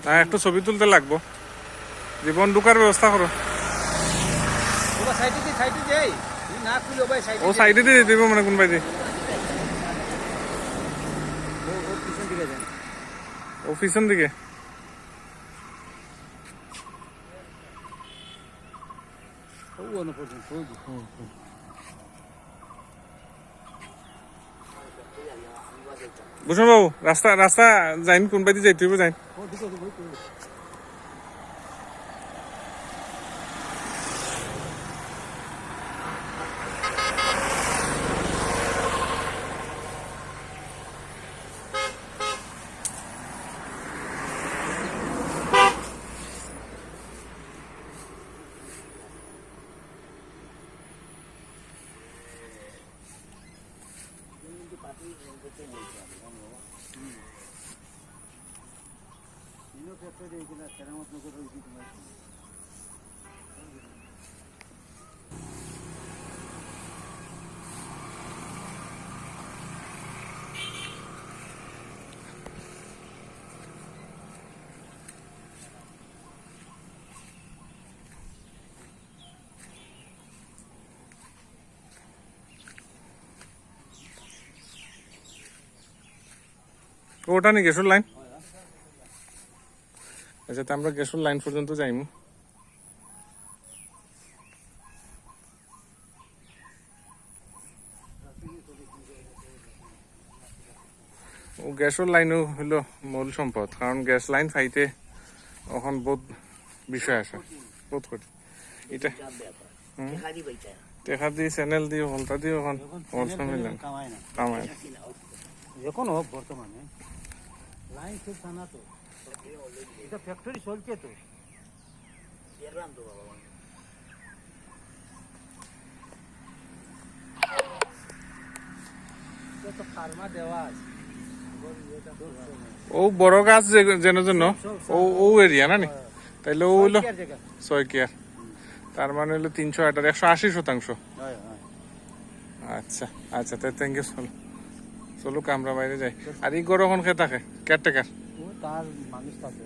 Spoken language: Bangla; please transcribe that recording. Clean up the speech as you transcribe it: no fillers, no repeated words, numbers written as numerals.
হ্যাঁ, একটু ছবি তুলতে লাগবো। জীবন ঢুকার ব্যবস্থা করো। ও সাইডে দিয়ে দিব মানে কোন বাইরে ও পিছন দিকে। ভূষণ বাবু, রাস্তা রাস্তা যাইন কোন বাইতে যাইতে হইব যাইন। ওটা নি গ্যাসের লাইন। আচ্ছা, তো আমরা গ্যাসের লাইন পর্যন্ত যাইমু। ও গ্যাসের লাইনও হইলো মূল সম্পদ, কারণ গ্যাস লাইন পাইতে এখন বহুত বিষয় আছে, বহুত কঠিন। এটা টেকা দিয়ে চ্যানেল দিয়ে হলতা দিয়ে এখন কামায় না। এখন হোক বর্তমানে লাইন খুব টানা তো, এটা ফ্যাক্টরি চলছে তো। ফার্মা দেওয়া আছে ও বড় গাছ যেন জন্য ও এরিয়া না নি, তাইলে ও হইলো 6 কেয়ার, তার মানে হলো 318 180%। আচ্ছা আচ্ছা, তাই থ্যাংক ইউ। চলো আমরা বাইরে যাই। আর ই গরম খেয়ে থাকে কেয়ারটেকার তার মানুষ থাকে।